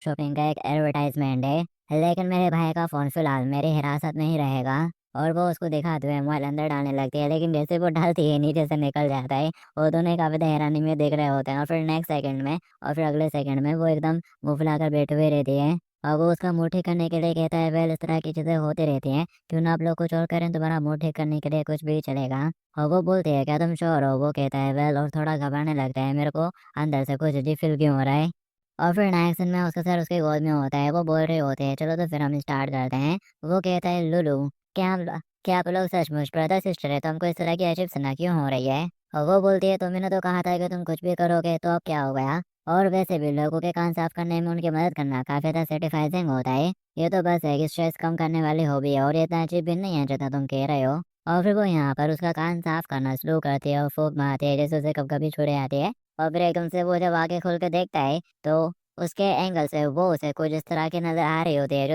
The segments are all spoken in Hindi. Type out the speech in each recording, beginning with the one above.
शॉपिंग का एक एडवर्टाइजमेंट है, लेकिन मेरे भाई का फ़ोन फ़िलहाल मेरी हिरासत में ही रहेगा। और वो उसको दिखाते हुए मोबाइल अंदर डालने लगती है, लेकिन जैसे वो डालती है नीचे से निकल जाता है। वो दोनों काफ़ी हैरानी में देख रहे होते हैं और फिर नेक्स्ट सेकंड में और फिर अगले सेकंड में वो एकदम मुँह फुलाकर बैठे हुए रहती है। और वो उसका मुँह ठीक करने के लिए कहता है, वेल इस तरह की चीज़ें होती रहती हैं, क्यों ना आप लोग कुछ और करें, तुम्हारा मुँह ठीक करने के लिए कुछ भी चलेगा। और वो बोलती है, क्या तुम श्योर हो? वो कहता है, वेल, और थोड़ा घबराने लगता है, मेरे को अंदर से कुछ अजीब फील क्यों हो रहा है। और फिर नेक्स्ट सीन में उसका सर उसके गोद में होता है, वो बोल रहे होते हैं, चलो तो फिर हम स्टार्ट करते हैं। वो कहता है, लुलु, क्या आप लोग सचमुच ब्रदर सिस्टर है? तो हमको इस तरह की अजीब सना क्यों हो रही है? और वो बोलती है, तुमने तो कहा था कि तुम कुछ भी करोगे, तो अब क्या हो गया? और वैसे भी लोगों के कान साफ करने में उनकी मदद करना काफी ज़्यादा सेटिस्फाइजिंग होता है। ये तो बस है कि स्ट्रेस कम करने वाली हॉबी है और ये इतना अजीब भी नहीं है जितना तुम कह रहे हो। और फिर वो यहाँ पर उसका कान साफ करना शुरू करती है और फूंक मारती है, जैसे उसे कब कभी छुड़े आती है। और फिर एकदम से वो जब आगे खोल के देखता है, तो उसके एंगल से वो उसे कुछ इस तरह की नज़र आ रही होती है,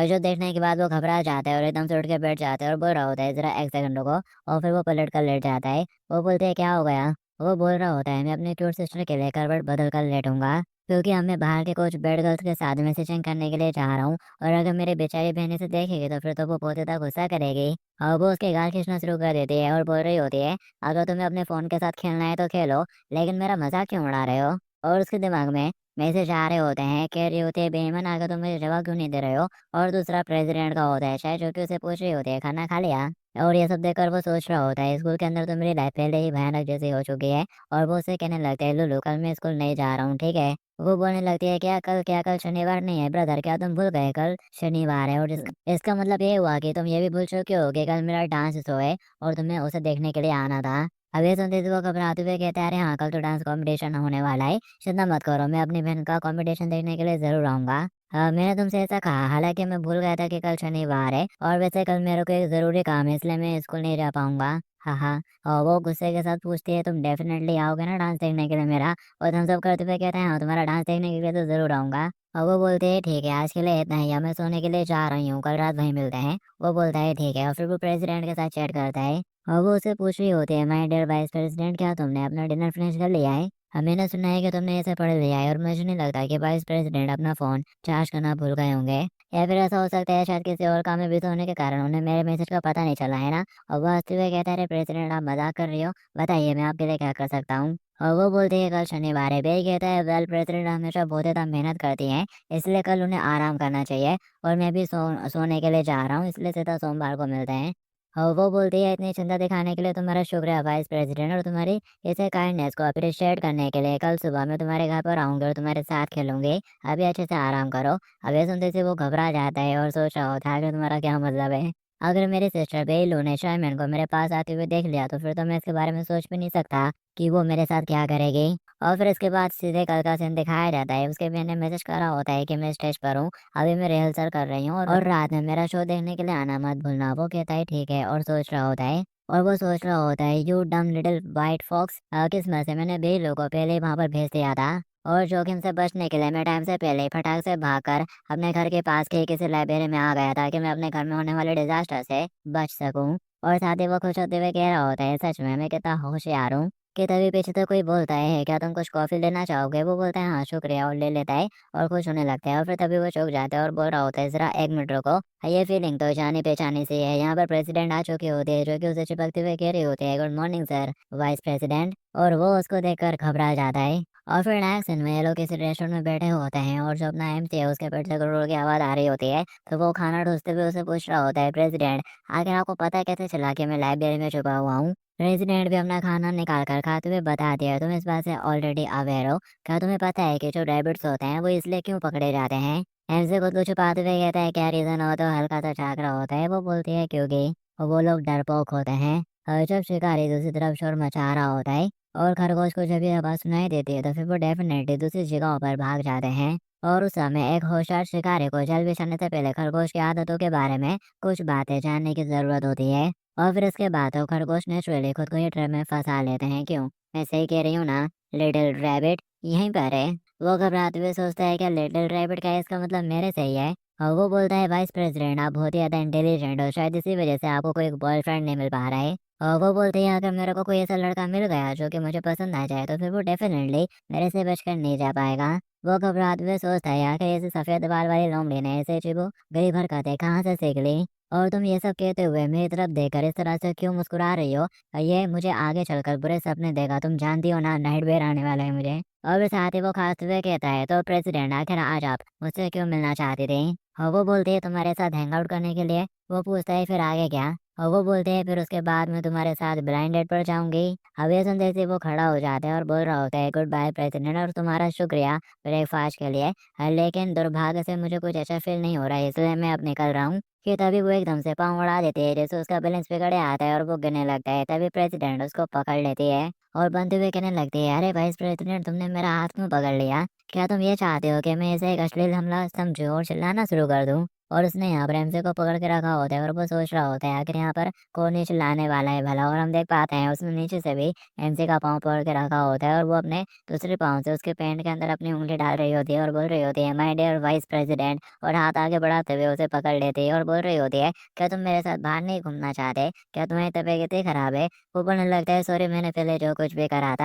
जो देखने के बाद वो घबरा जाता है और एकदम से उठ के बैठ जाता है और बोल रहा होता है, ज़रा 1 सेकंड रुको। और फिर वो पलट कर लेट जाता है। वो बोलते हैं, क्या हो गया? वो बोल रहा होता है, मैं अपनी क्यूट सिस्टर के लिए करवट बदल कर लेटूंगा, क्योंकि अब मैं बाहर के कुछ बेड गर्ल्स के साथ मैसेजिंग करने के लिए जा रहा हूँ। और अगर मेरी बेचारी बहन इसे देखेगी तो फिर तो वो बहुत ज़्यादा गुस्सा करेगी। और वो उसके गाल खींचना शुरू कर देती है और बोल रही होती है, अगर तुम्हें अपने फ़ोन के साथ खेलना है तो खेलो, लेकिन मेरा मजाक क्यों उड़ा रहे हो? और उसके दिमाग में मैसेज आ रहे होते हैं, कह रही होती है, बेईमान, आगे तुम मुझे जवाब क्यों नहीं दे रहे हो? और दूसरा प्रेसिडेंट का होता है शायद, जो कि उसे पूछ रही होती है, खाना खा लिया? और ये सब देखकर वो सोच रहा होता है, स्कूल के अंदर तो मेरी लाइफ पहले ही भयानक जैसी हो चुकी है। और वो उसे कहने लगता है, लुलु, कल मैं स्कूल नहीं जा रहा हूँ, ठीक है? वो बोलने लगती है, क्या कल शनिवार नहीं है ब्रदर? क्या तुम भूल गए कल शनिवार है? और इसका मतलब ये हुआ कि तुम ये भी भूल चुके हो कि कल मेरा डांस शो है और तुम्हें उसे देखने के लिए आना था। अब ये सुनते ही वो घबराते हुए कहते हैं, अरे हाँ, कल तो डांस कॉम्पिटिशन होने वाला है, चिंता मत करो, मैं अपनी बहन का कॉम्पिटिशन देखने के लिए ज़रूर आऊँगा। मैंने तुमसे ऐसा कहा, हालाँकि मैं भूल गया था कि कल शनिवार है और वैसे कल मेरे को एक ज़रूरी काम है, इसलिए मैं स्कूल नहीं जा पाऊँगा। हाँ, हाँ। और वो गुस्से के साथ पूछती है, तुम डेफ़िनेटली आओगे ना डांस देखने के लिए मेरा? और थम्स अप करते हुए कहते हैं, हाँ, तुम्हारा डांस देखने के लिए तो ज़रूर आऊँगा। और वो बोलते हैं, ठीक है, आज के लिए इतना ही, अब मैं सोने के लिए जा रही हूँ, कल रात वहीं मिलते हैं। वो बोलता है, ठीक है, और फिर वो प्रेसिडेंट के साथ चैट करता है। और वो उससे पूछ रही होती है, माय डियर वाइस प्रेसिडेंट, क्या तुमने अपना डिनर फिनिश कर लिया है? मैंने सुना है कि तुमने इसे पढ़ लिया है और मुझे नहीं लगता कि वाइस प्रेसिडेंट अपना फ़ोन चार्ज करना भूल गए होंगे। या फिर ऐसा हो सकता है शायद किसी और काम में बिज़ी होने के कारण उन्हें मेरे मैसेज का पता नहीं चला है ना? और वो हँसते हुए कहता है, अरे प्रेसिडेंट, आप मज़ाक कर रही हो? बताइए, मैं आपके लिए क्या कर सकता हूँ? और वो बोलती है, कल शनिवार है। बेई कहता है, वेल प्रेसिडेंट हमेशा बहुत ज़्यादा मेहनत करती हैं, इसलिए कल उन्हें आराम करना चाहिए और मैं भी सोने के लिए जा रहा हूँ, इसलिए सीधा सोमवार को मिलते हैं। और वो बोलती है, इतनी चिंता दिखाने के लिए तुम्हारा शुक्रिया वाइस प्रेसिडेंट, और तुम्हारी इसे काइंडनेस को अप्रिशिएट करने के लिए कल सुबह मैं तुम्हारे घर पर आऊँगी और तुम्हारे साथ खेलूँगी। अभी अच्छे से आराम करो। अब ये सुनते से वो घबरा जाता है और सोच रहा होता है कि तुम्हारा क्या मतलब है? अगर मेरी सिस्टर बेइलू ने शायमन को मेरे पास आते हुए देख लिया तो फिर तो मैं इसके बारे में सोच भी नहीं सकता कि वो मेरे साथ क्या करेगी। और फिर इसके बाद सीधे कल का सीन दिखाया जाता है। उसके बहन ने मैसेज करा होता है कि मैं स्टेज पर हूँ, अभी मैं रिहर्सल कर रही हूँ और रात में मेरा शो देखने के लिए आना मत भूलना। वो कहता है, ठीक है, और सोच रहा होता है। और वो सोच रहा होता है, यू डम लिटिल वाइट फॉक्स, किस्मत से मैंने बेइलू को पहले ही वहां पर भेज दिया था। और जोखिम से बचने के लिए मैं टाइम से पहले ही फटाक से भागकर अपने घर के पास के किसी लाइब्रेरी में आ गया, ताकि मैं अपने घर में होने वाले डिजास्टर से बच सकूं। और साथ ही वो खुश होते हुए कह रहा होता है, सच में मैं कितना होशियार हूँ। कि तभी पीछे से कोई बोलता है, क्या तुम कुछ कॉफी लेना चाहोगे? वो बोलता है, हाँ शुक्रिया, और ले लेता है और खुश होने लगता है। और फिर तभी वो चौंक जाता है और बोल रहा होता है, जरा 1 मिनट रुको, ये फीलिंग तो जानी पहचानी सी है। यहाँ पर प्रेसिडेंट आ चुकी होती है, जो कि उसे चिपकते हुए कह रही होती है, good morning sir vice president. और वो उसको देखकर घबरा जाता है। और फिर नेक्स्ट सीन में ये लोग किसी रेस्टोरेंट में बैठे होते हैं और जो अपना एमसी है उसके पेट से गुड़गुड़ की आवाज़ आ रही होती है। तो वो खाना ठूसते हुए उसे पूछ रहा होता है, प्रेसिडेंट, आखिर आपको पता कैसे चला कि मैं लाइब्रेरी में छुपा हुआ हूँ? प्रेसिडेंट भी अपना खाना निकाल कर खाते हुए बता दिया, तुम इस बात से ऑलरेडी अवेयर हो। क्या तुम्हें पता है कि जो रैबिट्स होते हैं वो इसलिए क्यों पकड़े जाते हैं? एमसी खुद को छुपाते हुए कहता है, क्या रीजन हो? तो हल्का सा झाग रहा होता है। वो बोलती है, क्योंकि वो लोग डरपोक होते हैं। और जब शिकारी दूसरी तरफ शोर मचा रहा होता है और खरगोश को जब ये आवाज़ सुनाई देती है तो फिर वो डेफिनेटली दूसरी जगहों पर भाग जाते हैं। और उस समय एक होशियार शिकारी को जल बिछाने से पहले खरगोश की आदतों के बारे में कुछ बातें जानने की जरूरत होती है। और फिर इसके बाद तो खरगोश नेचुरली खुद को ये ट्रैप में फंसा लेते हैं। क्यों? मैं सही कह रही हूँ ना? लिटिल रैबिट यहीं पर है। वो घबराते हुए सोचता है, क्या लिटिल रैबिट का इसका मतलब मेरे से ही है? और वो बोलता है, वाइस प्रेसिडेंट, आप बहुत ही ज़्यादा इंटेलिजेंट हो, शायद इसी वजह से आपको कोई बॉयफ्रेंड नहीं मिल पा रहा है। वो बोलते हैं अगर मेरे को कोई ऐसा लड़का मिल गया जो कि मुझे पसंद आ जाए तो फिर वो डेफिनेटली मेरे से बचकर नहीं जा पाएगा। वो घबराते हुए सोचता है यार कि ऐसे सफेद बाल वाली लोमड़ी ने ऐसे चिबो गरीब हरकतें कहाँ से सीख ली। और तुम ये सब कहते हुए मेरी तरफ देखकर इस तरह से क्यों मुस्कुरा रही हो? ये मुझे आगे चलकर बुरे सपने देगा, तुम जानती हो ना नाइटमेयर आने वाला है मुझे। और फिर साथ ही वो खाते हुए कहता है तो प्रेसिडेंट आखिर आज आप मुझसे क्यों मिलना चाहती थी? और वो बोलते है तुम्हारे साथ हैंग आउट करने के लिए। वो पूछता है फिर आगे क्या? और वो बोलते हैं फिर उसके बाद मैं तुम्हारे साथ ब्लाइंड डेट पर जाऊंगी। अब ये सुनते ही वो खड़ा हो जाता है और बोल रहा होता है गुड बाय प्रेसिडेंट और तुम्हारा शुक्रिया ब्रेकफास्ट के लिए। लेकिन दुर्भाग्य से मुझे कुछ अच्छा फील नहीं हो रहा है इसलिए मैं अब निकल रहा हूँ। कि तभी वो एकदम से पाँव उड़ा देती है जैसे उसका बैलेंस बिगड़े आता है और वो गिरने लगता है। तभी प्रेसिडेंट उसको पकड़ लेती है और बनते हुए कहने लगती है अरे वाइस प्रेसिडेंट तुमने मेरा हाथ क्यों पकड़ लिया? क्या तुम ये चाहते हो कि मैं इसे एक अश्लील हमला समझूं और चिल्लाना शुरू कर दूं? और उसने यहाँ पर एमसी को पकड़ के रखा होता है और वो सोच रहा होता है आखिर यहाँ पर कौन नीचे लाने वाला है भला। और हम देख पाते हैं उसने नीचे से भी एमसी का पाँव पकड़ के रखा होता है और वो अपने दूसरे पाँव से उसके पैंट के अंदर अपनी उंगली डाल रही होती है और बोल रही होती है माय डियर वाइस प्रेसिडेंट। और हाथ आगे बढ़ाते हुए उसे पकड़ लेती है और बोल रही होती है क्या तुम मेरे साथ बाहर नहीं घूमना चाहते? क्या तुम्हारी तबीयत इतनी खराब है? वो बोलने लगता है सॉरी मैंने पहले जो कुछ भी कहा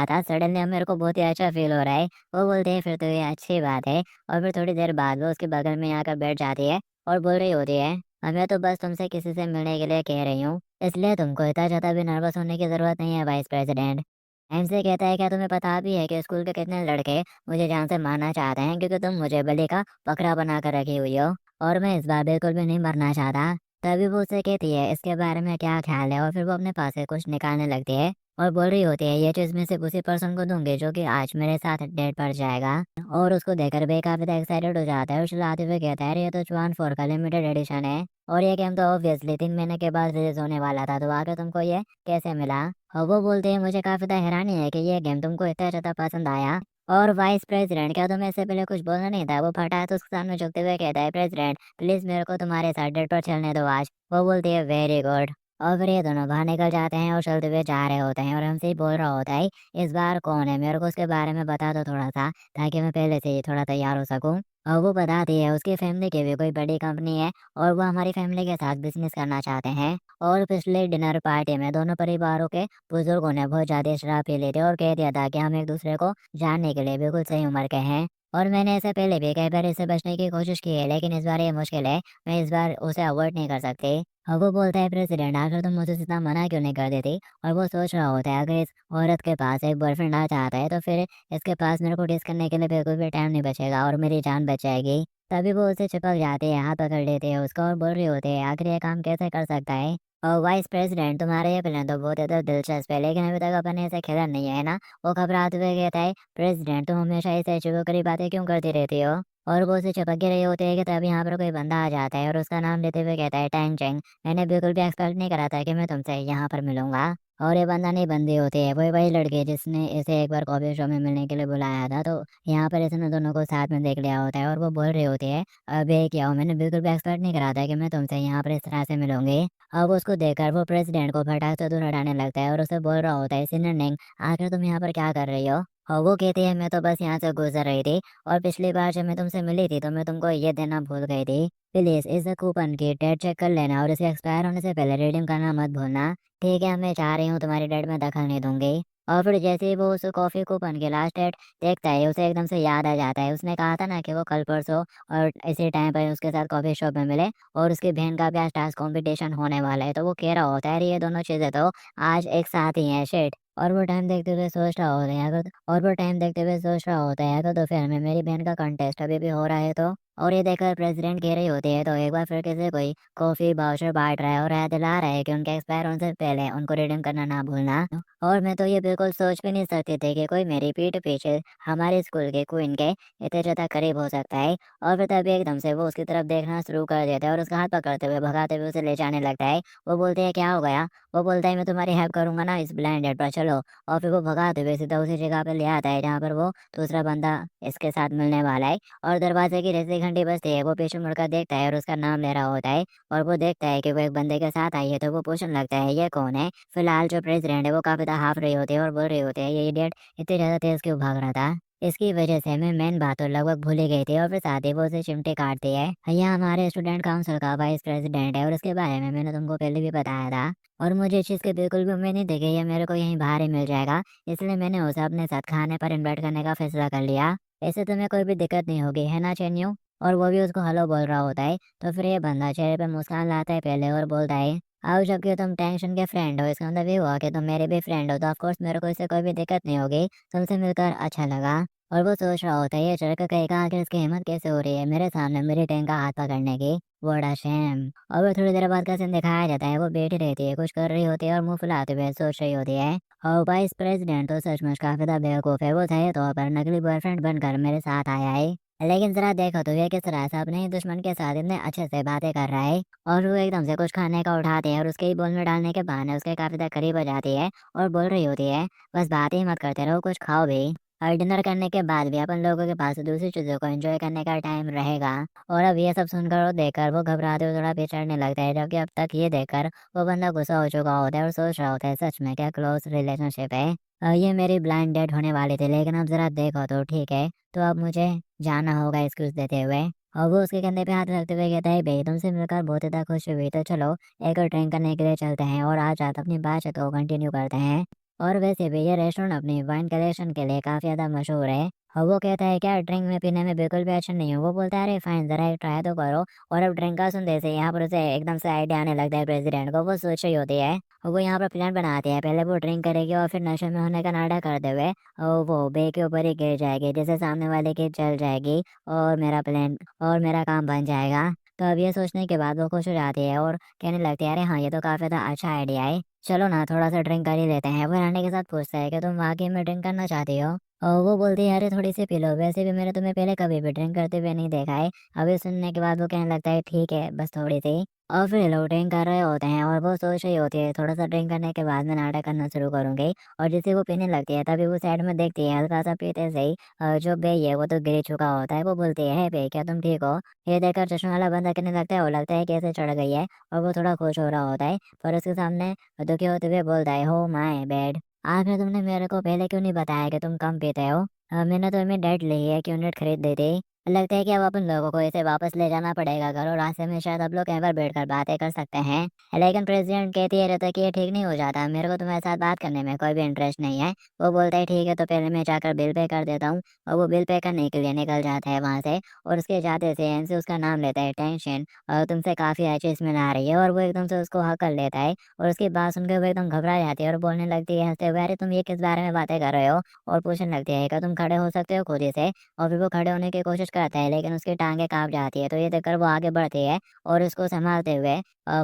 था सडनली अब मेरे को बहुत ही अच्छा फील हो रहा है। वो बोलते हैं फिर तो ये अच्छी बात है। और फिर थोड़ी देर बाद वो उसके बगल में आकर बैठ जाती है और बोल रही होती है मैं तो बस तुमसे किसी से मिलने के लिए कह रही हूँ, इसलिए तुमको इतना ज़्यादा भी नर्वस होने की ज़रूरत नहीं है वाइस प्रेसिडेंट। एमसे कहता है क्या तुम्हें पता भी है कि स्कूल के कितने लड़के मुझे जान से मारना चाहते हैं क्योंकि तुम मुझे बलि का बकरा बना कर रखी हुई हो और मैं इस बार बिल्कुल भी नहीं मरना चाहता। तभी वो उससे कहती है इसके बारे में क्या ख्याल है? और फिर वो अपने पास से कुछ निकालने लगती है और बोल रही होती है ये चीज़ मैं सिर्फ उसी पर्सन को दूंगी जो कि आज मेरे साथ डेट पर जाएगा। और उसको देखकर वे काफी एक्साइटेड हो जाता है और चिल्लाते हुए कहता है "अरे, ये तो जवान फोर का लिमिटेड एडिशन है और ये गेम तो ऑब्वियसली 3 महीने के बाद रिलीज होने वाला था, तो आगे तुमको ये कैसे मिला?" और वो बोलते हैं मुझे काफी हैरानी है कि ये गेम तुमको इतना ज्यादा पसंद आया। और वाइस प्रेसिडेंट क्या तुम्हें इससे पहले कुछ बोलना नहीं था? वो फटा तो उसके सामने झुकते हुए कहता है प्रेसिडेंट प्लीज मेरे को तुम्हारे साथ डेट पर चलने दो आज। वो बोलती है वेरी गुड। और फिर ये दोनों बाहर निकल जाते हैं और चलते हुए जा रहे होते हैं और हमसे ही बोल रहा होता है इस बार कौन है मेरे को उसके बारे में बता दो थोड़ा सा ताकि मैं पहले से ही थोड़ा तैयार हो सकूं। और वो बताती है उसकी फैमिली की भी कोई बड़ी कंपनी है और वो हमारी फैमिली के साथ बिजनेस करना चाहते हैं। और पिछले डिनर पार्टी में दोनों परिवारों के बुजुर्गों ने बहुत ज्यादा शराब पी ली थी और कह दिया था कि हम एक दूसरे को जानने के लिए बिल्कुल सही उम्र के हैं। और मैंने ऐसे पहले भी कई बार इससे बचने की कोशिश की है लेकिन इस बार ये मुश्किल है, मैं इस बार उसे अवॉइड नहीं कर सकती। और वो बोलता है प्रेसिडेंट आखिर तुम मुझे इतना मना क्यों नहीं कर देती? और वो सोच रहा होता है अगर इस औरत के पास एक बॉयफ्रेंड आ जाता है तो फिर इसके पास मेरे को डिस करने के लिए बिल्कुल भी टाइम नहीं बचेगा और मेरी जान बच जाएगी। तभी वो उसे चिपक जाते हैं, हाथ पकड़ लेते हैं उसका और बोल रही होते हैं आखिर ये काम कैसे कर सकता है? और वाइस प्रेसिडेंट तुम्हारा ये प्लान तो बहुत ज़्यादा दिलचस्प है लेकिन अभी तक अपन ने ऐसे खेला नहीं है ना? वो घबराते हुए कहता है प्रेसिडेंट तुम हमेशा ऐसे चिपकरी बातें क्यों करती रहती हो? और वो उसे चिपक के रही होती है कि तभी यहाँ पर कोई बंदा आ जाता है और उसका नाम लेते हुए कहता है टैंग चैंग। मैंने बिल्कुल भी एक्सपेक्ट नहीं करा था कि मैं तुमसे यहाँ पर मिलूंगा। और ये बंदा नहीं बंदी होती है वही वही लड़की है जिसने इसे एक बार कॉफी शॉप में मिलने के लिए बुलाया था, तो यहाँ पर इसने दोनों को साथ में देख लिया होता है और वो बोल रही होती है अबे क्या हो, मैंने बिल्कुल भी एक्सपेक्ट नहीं करा था कि मैं तुमसे यहाँ पर इस तरह से मिलूंगी। अब उसको देखकर वो प्रेसिडेंट को फटाक से दूर हटाने लगता है और उसे बोल रहा होता है सीनियर नेंग आखिर तुम यहाँ पर क्या कर रही हो? और वो कहती है मैं तो बस यहाँ से गुजर रही थी और पिछली बार जब मैं तुमसे मिली थी तो मैं तुमको ये देना भूल गई थी। प्लीज इस कूपन की डेट चेक कर लेना और इसके एक्सपायर होने से पहले रिडीम करना मत भूलना। ठीक है मैं चाह रही हूँ तुम्हारी डेट में दखल नहीं दूंगी। और फिर जैसे ही वो उस कॉफी कूपन की लास्ट डेट देखता है उसे एकदम से याद आ जाता है उसने कहा था ना कि वो कल परसों और इसी टाइम पर उसके साथ कॉफी शॉप में मिले और उसकी बहन का भी आज टास्क कंपटीशन होने वाला है, तो वो कह रहा होता है "अरे, ये दोनों चीजें तो आज एक साथ ही हैं शिट"। और वो टाइम देखते हुए सोच रहा होता है अगर और वो टाइम देखते हुए सोच रहा होता है अगर दोपहर में मेरी बहन का कंटेस्ट अभी भी हो रहा है तो। और ये देखकर प्रेसिडेंट कह रही होती है तो एक बार फिर किसी कोई कॉफी बाउचर बांट रहा है और याद दिला रहा है कि उनके एक्सपायर होने से पहले उनको रिडीम करना ना भूलना। और मैं तो ये बिल्कुल सोच भी नहीं सकती थी कि कोई मेरी पीठ पीछे हमारे स्कूल के क्वीन के इतने ज्यादा करीब हो सकता है। और फिर तभी एकदम से वो उसकी तरफ देखना शुरू कर देता है और उसका हाथ पकड़ते हुए भगाते हुए उसे ले जाने लगता है। वो बोलते हैं क्या हो गया? वो बोलता है मैं तुम्हारी हेल्प करूंगा ना इस ब्लाइंड डेट पर चलो। और फिर वो भगाते हुए सीधा उसी जगह पर ले आता है जहाँ पर वो दूसरा बंदा इसके साथ मिलने वाला है। और दरवाजे की जैसे ही घंटी बजती है वो पीछे मुड़कर देखता है और उसका नाम ले रहा होता है। और वो देखता है कि वो एक बंदे के साथ आई है तो वो पूछने लगता है ये कौन है? फिलहाल जो प्रेसिडेंट है वो काफी हाफ रही होती है और बोल रही होती है ये इडियट इतनी ज्यादा तेज क्यों भाग रहा था? इसकी वजह से मैं मेन बात तो लगभग भूल ही गई थी और फिर साथ ही वो उसे चिमटे काटती है। यह हमारे स्टूडेंट काउंसिल का वाइस प्रेसिडेंट है और उसके बारे में मैंने तुमको पहले भी बताया था। और मुझे इस चीज़ की बिल्कुल भी उम्मीद नहीं थी कि ये मेरे को यहीं बाहर ही मिल जाएगा, इसलिए मैंने उसे अपने साथ खाने पर इन्वाइट करने का फैसला कर लिया। इससे तुम्हें कोई भी दिक्कत नहीं होगी, है ना चेन्यू? और वो भी उसको हेलो बोल रहा होता है। तो फिर ये बंदा चेहरे पे मुस्कान लाता है पहले और बोलता है, आओ जबकि तुम टेंशन के फ्रेंड हो, इसका मतलब ये हुआ कि तुम मेरे भी फ्रेंड हो, तो ऑफकोर्स मेरे को इससे कोई भी दिक्कत नहीं होगी। तुमसे मिलकर अच्छा लगा। और वो सोच रहा होता है ये लड़का कहेगा आखिर इसकी हिम्मत कैसे हो रही है मेरे सामने मेरी टैंक का हाथ पकड़ने की। बड़ा शैम। और वो थोड़ी देर बाद का सीन दिखाया जाता है, वो बैठी रहती है, कुछ कर रही होती है और मुंह फुलाते हुए सोच रही होती है। और वाइस प्रेसिडेंट तो सचमुच काफी ज्यादा बेवकूफ है, वो सही तौर पर नकली बॉयफ्रेंड बनकर मेरे साथ आया है। लेकिन जरा देखो तो ये किस तरह से अपने ही दुश्मन के साथ इतने अच्छे से बातें कर रहा है। और वो एकदम से कुछ खाने का उठाते हैं और उसके ही बोल में डालने के बहाने उसके काफी ज्यादा करीब हो जाती है और बोल रही होती है, बस बातें ही मत करते रहो, कुछ खाओ भी। और डिनर करने के बाद भी अपन लोगों के पास दूसरी चीजों को एंजॉय करने का टाइम रहेगा। और अब ये सब सुनकर और देखकर वो घबराते हुए थोड़ा पिछड़ने लगता है, जबकि अब तक ये देखकर वो बंदा गुस्सा हो चुका होता है और सोच रहा होता है सच में क्या क्लोज रिलेशनशिप है। ये मेरी ब्लाइंड डेट होने वाली थी, लेकिन अब जरा देखो तो ठीक है, तो अब मुझे जाना होगा एक्सक्यूज देते हुए। और वो उसके कंधे पे हाथ रखते हुए कहता है, भाई तुमसे मिलकर बहुत ज़्यादा खुश हुई, तो चलो एक और ड्रिंक करने के लिए चलते हैं और आज रात अपनी बातचीत को कंटिन्यू करते हैं। और वैसे भी ये रेस्टोरेंट अपनी वाइन कलेक्शन के लिए काफ़ी ज़्यादा मशहूर है। और वो कहता है क्या ड्रिंक में पीने में बिल्कुल भी अच्छा नहीं हो। वो बोलता है अरे फाइन जरा एक ट्राई तो करो। और अब ड्रिंक का सुनते से यहाँ पर उसे एकदम से आइडिया आने लगता है प्रेसिडेंट को। वो सोच रही होती है और वो यहाँ पर प्लान बनाती है, पहले वो ड्रिंक करेगी और फिर नशे में होने का नाटक करते हुए और वो बे के ऊपर ही गिर जाएगी, जैसे सामने वाले की चल जाएगी और मेरा प्लान और मेरा काम बन जाएगा। तो अब ये सोचने के बाद वो खुश हो जाती है और कहने लगती है अरे हाँ ये तो काफ़ी ज़्यादा अच्छा आइडिया है, चलो ना थोड़ा सा ड्रिंक कर ही लेते हैं। वो रानी के साथ पूछता है कि तुम वाकई में ड्रिंक करना चाहती हो। और वो बोलती है अरे थोड़ी सी पी लो, वैसे भी मैंने तुम्हें पहले कभी भी ड्रिंक करते हुए नहीं देखा है। अभी सुनने के बाद वो कहने लगता है ठीक है बस थोड़ी सी। और फिर लोग ड्रिंक कर रहे होते हैं और वो सोच रही होती है थोड़ा सा ड्रिंक करने के बाद मैं नाटक करना शुरू करूंगी। और जैसे वो पीने लगती है तभी वो साइड में देखती है हल्का सा पीते से ही जो बे है वो तो गिर चुका होता है। वो बोलती है बे क्या तुम ठीक हो? ये देखकर चश्मा वाला बंदा कहने लगता है वो लगता है कैसे चढ़ गई है। और वो थोड़ा खुश हो रहा होता है पर उसके सामने दुखी होते हुए बोलता है हो माय बैड, आखिर तुमने मेरे को पहले क्यों नहीं बताया कि तुम कम पीते हो? मैंने तो इनमें डेट ली है कि यूनिट खरीद दी थी। लगता है कि अब अपन लोगों को इसे वापस ले जाना पड़ेगा घर और रास्ते में शायद अब लोग कहीं पर बैठकर बातें कर सकते हैं। लेकिन प्रेसिडेंट कहती है रहता कि ये ठीक नहीं हो जाता, मेरे को तुम्हारे साथ बात करने में कोई भी इंटरेस्ट नहीं है। वो बोलता है ठीक है तो पहले मैं जाकर बिल पे कर देता हूँ। और वो बिल पे करने के लिए निकल जाता है वहाँ से। और उसके जाते से एनसी उसका नाम लेता है टेंशन, और तुमसे काफ़ी अच्छी स्मेल आ रही है। और वो एकदम से उसको हक कर लेता है और उसकी बात सुनकर वो एकदम घबरा जाती है और बोलने लगती है हंसते हुए, अरे तुम ये किस बारे में बातें कर रहे हो? और पूछने लगती है क्या तुम खड़े हो सकते हो खुद ही से? और फिर वो खड़े होने की कोशिश करता है लेकिन उसकी टांगें काँप जाती है, तो ये देखकर वो आगे बढ़ती है और उसको संभालते हुए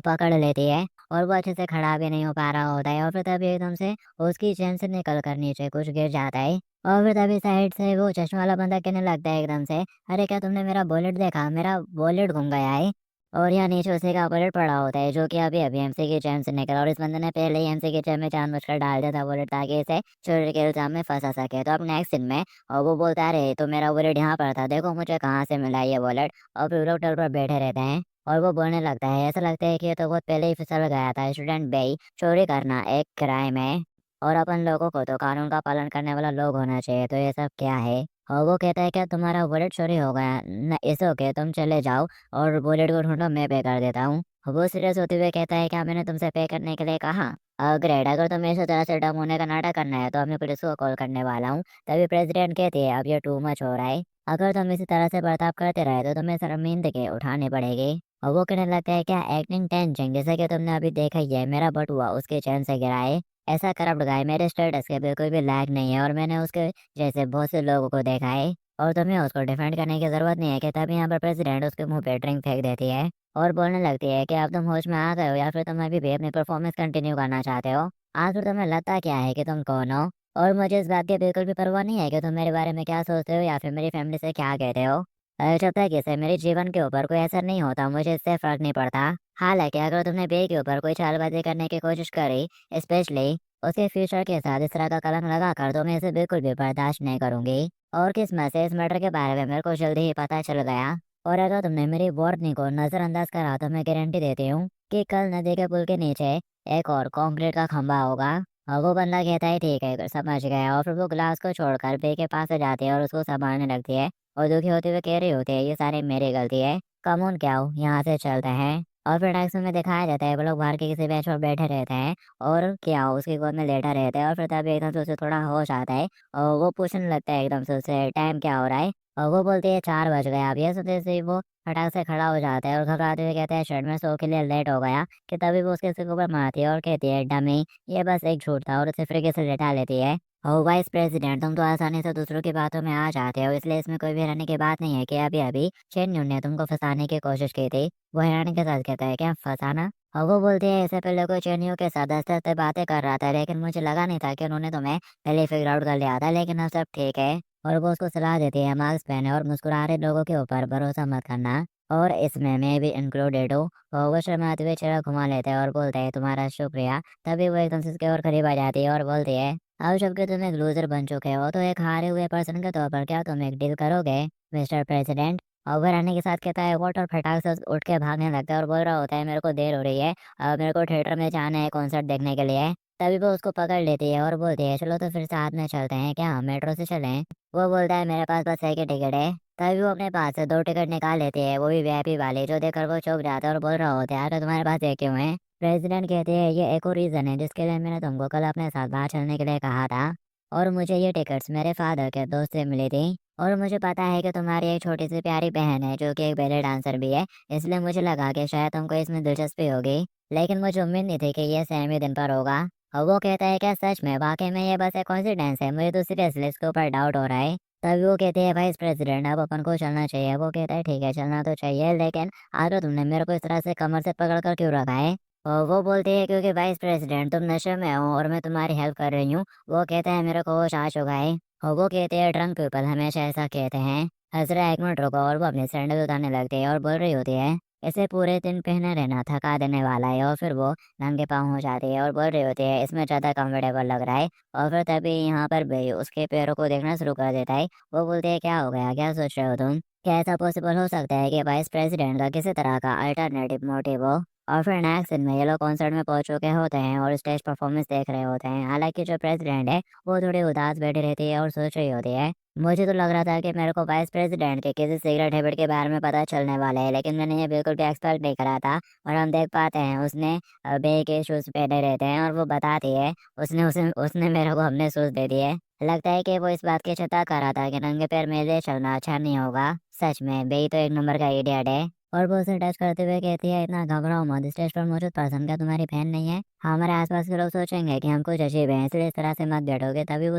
पकड़ लेती है। और वो अच्छे से खड़ा भी नहीं हो पा रहा होता है और फिर तभी एकदम से उसकी चेन से निकल कर नीचे कुछ गिर जाता है। और फिर तभी साइड से वो चश्मा वाला बंदा कहने लगता है एकदम से, अरे क्या तुमने मेरा वॉलेट देखा? मेरा वॉलेट गुम गया है। और यहाँ नीचे उसी का वॉलेट पड़ा होता है जो कि अभी अभी एमसी की चैन से निकला, और इस बंदे ने पहले ही एमसी की चैन में जानबूझकर डाल दिया था वॉलेट ताकि इसे चोरी के इल्जाम में फंसा सके। तो अब नेक्स्ट दिन में और वो बोलता है अरे तो मेरा वॉलेट यहाँ पर था, देखो मुझे कहाँ से मिला ये वॉलेट। और फिर लोग टेबल पर बैठे रहते हैं और वो बोलने लगता है ऐसा लगता है कि ये तो बहुत पहले ही फिसल गया था, स्टूडेंट बे चोरी करना एक क्राइम है और अपन लोगों को तो कानून का पालन करने वाला लोग होना चाहिए, तो ये सब क्या है? और वो कहता है क्या तुम्हारा वॉलेट चोरी हो गया न, इस ओके तुम चले जाओ और वॉलेट को ढूंढो मैं पे कर देता हूँ। वो सीरियस होते हुए कहता है क्या मैंने तुमसे पे करने के लिए कहा? ग्रेड अगर तुम्हें इस तरह से डम होने का नाटक करना है तो मैं पुलिस को कॉल करने वाला हूँ। तभी प्रेसिडेंट कहती है अब ये टू मच हो रहा है, अगर तुम इसी तरह से बर्ताव करते रहे तो तुम्हें शर्मिंदगी उठानी पड़ेगी। और वो कहने लगता है क्या एक्टिंग टेंशन जैसा कि तुमने अभी देखा ही है, मेरा बटुआ उसके चैन से गिरा है। ऐसा करप्ट गाय मेरे स्टेटस के बिल्कुल भी लायक नहीं है और मैंने उसके जैसे बहुत से लोगों को देखा है। और तुम्हें उसको डिफेंड करने की जरूरत नहीं है कि तभी यहाँ पर प्रेसिडेंट उसके मुंह पे ड्रिंक फेंक देती है और बोलने लगती है कि अब तुम होश में आ गए हो या फिर तुम अभी भी अपनी परफॉर्मेंस कंटिन्यू करना चाहते हो? आखिर तुम्हें लगता क्या है कि तुम कौन हो? और मुझे इस बात की बिल्कुल भी परवाह नहीं है कि तुम मेरे बारे में क्या सोचते हो या फिर मेरी फैमिली से क्या कहते हो। जब तक इसे मेरे जीवन के ऊपर कोई असर नहीं होता मुझे इससे फर्क नहीं पड़ता। हालांकि अगर तुमने बे के ऊपर कोई चालबाजी करने की कोशिश करी, स्पेशली उसके फ्यूचर के साथ इस तरह का कलंक लगा कर, तो मैं इसे बिल्कुल भी बर्दाश्त नहीं करूंगी। और किस्मत से इस मर्डर के बारे में मेरे को जल्दी ही पता चल गया। और अगर तुमने मेरी वार्निंग को नजरअंदाज करा तो मैं गारंटी देती हूँ कि कल नदी के पुल के नीचे एक और कंक्रीट का खंभा होगा और वो बंदा कहता है ठीक है समझ गया, और फिर वो ग्लास को छोड़कर बे के पास से जाती है और उसको संभालने लगती है और दुखी होते हुए कह रही होती है ये सारी मेरी गलती है, कम ऑन क्या हो यहाँ से चलते हैं। और फिर नेक्स्ट में दिखाया जाता है वो लोग बाहर के किसी बेंच पर बैठे रहते हैं और क्या हो उसकी गोद में लेटा रहते हैं, और फिर तभी एकदम से उसे थोड़ा होश आता है और वो पूछने लगता है एकदम से उससे टाइम क्या हो रहा है, और वो बोलती है 4 बज गए। अब ये सुनते से ही वो फटाक से खड़ा हो जाता है और घबराते हुए कहता है शर्ट में सो के लिए लेट हो गया, कि तभी वो उसके सिर के ऊपर मारती है और कहती है डमी, ये बस एक झूठ था, और उसे फ्रिज से लेटा लेती है। ओ वाइस प्रेसिडेंट, तुम तो आसानी से दूसरों की बातों में आ जाते हो, इसलिए इसमें कोई भी रहने की बात नहीं है कि अभी अभी चेन्नई ने तुमको फंसाने की कोशिश की थी। वो हैरानी के साथ कहता है क्या फंसाना? और वो बोलती है इससे पहले कोई चेन्नई के साथ हंसते बातें कर रहा था, लेकिन मुझे लगा नहीं था कि उन्होंने तुम्हें पहले फिगर आउट कर लिया था, लेकिन अब सब ठीक है। और वो उसको सलाह देती है मास्क पहने और मुस्कुरा रहे लोगों के ऊपर भरोसा मत करना, और इसमें मैं भी इंक्लूडेड हूँ। और वो शर्माते हुए चेहरा घुमा लेते हैं और बोलते हैं तुम्हारा शुक्रिया। तभी वो एकदम से उसके और करीब आ जाती है और बोलती है अब जबकि तुम एक लूजर बन चुके हो तो एक हारे हुए पर्सन के तौर पर क्या तुम एक डील करोगे मिस्टर प्रेसिडेंट? और वो रहने के साथ कहता है वोट, और फटाक से उठ के भागने लगता है और बोल रहा होता है मेरे को देर हो रही है, अब मेरे को थिएटर में जाना है कॉन्सर्ट देखने के लिए। तभी वो उसको पकड़ लेती है और बोलती है चलो तो फिर साथ में चलते हैं, क्या मेट्रो से चलें? वो बोलता है मेरे पास बस एक ही टिकट है। तभी वो अपने पास से 2 टिकट निकाल लेती है, वो भी वीआईपी वाले, जो देखकर वो चुप जाता है और बोल रहा होता है यार तुम्हारे पास ये क्यों है? प्रेसिडेंट कहते हैं ये एक और रीजन है जिसके लिए मैंने तुमको कल अपने साथ बाहर चलने के लिए कहा था, और मुझे ये टिकट्स मेरे फादर के दोस्त से मिली थी, और मुझे पता है कि तुम्हारी एक छोटी सी प्यारी बहन है जो कि एक बैले डांसर भी है, इसलिए मुझे लगा कि शायद तुमको इसमें दिलचस्पी होगी, लेकिन मुझे उम्मीद नहीं थी कि ये सेम ही दिन पर होगा। और वो कहता है क्या सच में वाकई में ये बस एक कॉन्सिडेंस है, मुझे तो सीरियसली इसके ऊपर डाउट हो रहा है। तभी वो कहते हैं वाइस प्रेसिडेंट अब अपन को चलना चाहिए। वो कहता है ठीक है चलना तो चाहिए, लेकिन आगे तुमने मेरे को इस तरह से कमर से पकड़ कर क्यों रखा है? और वो बोलते हैं क्योंकि वाइस प्रेसिडेंट तुम नशे में हो और मैं तुम्हारी हेल्प कर रही हूँ। वो कहता है मेरे को होश आ चुका है। और वो कहते हैं ड्रंक पीपल हमेशा ऐसा कहते हैं। हजरा एक मिनट रुको, और वो अपने सैंडल उतारने लगती है और बोल रही होती है इसे पूरे दिन पहने रहना थका देने वाला है, और फिर वो नंगे पाँव हो जाती है और बोल रही होती है इसमें ज़्यादा कंफर्टेबल लग रहा है। और फिर तभी यहाँ पर भी उसके पैरों को देखना शुरू कर देता है। वो बोलते हैं क्या हो गया, क्या सोच रहे हो तुम? क्या ऐसा पॉसिबल हो सकता है कि वाइस प्रेसिडेंट का किसी तरह का अल्टरनेटिव मोटिव हो? और फिर नेक्स्ट दिन में ये लोग कॉन्सर्ट में पहुंच चुके होते हैं और स्टेज परफॉर्मेंस देख रहे होते हैं। हालांकि जो प्रेसिडेंट है वो थोड़ी उदास बैठी रहती है और सोच रही होती है मुझे तो लग रहा था कि मेरे को वाइस प्रेसिडेंट के किसी सिगरेट हैबिट के बारे में पता चलने वाला है, लेकिन मैंने ये बिल्कुल भी एक्सपेक्ट नहीं करा था। और हम देख पाते हैं उसने बे के शूज पहने रहते हैं और वो बताती है उसने उसने उसने मेरे को अपने शूज दे दिए। लगता है कि वो इस बात की चिंता कर रहा था कि नंगे पैर मेले चलना अच्छा नहीं होगा। सच में बे तो एक नंबर का इडियट है। और वो उसे टच करते हुए कहती है इतना घबराओ मत, स्टेज पर मौजूद पर्सन क्या तुम्हारी बहन नहीं है? हमारे आसपास के लोग सोचेंगे कि हम कुछ अजीब हैं, इसलिए इस तरह से मत बैठोगे। तभी वो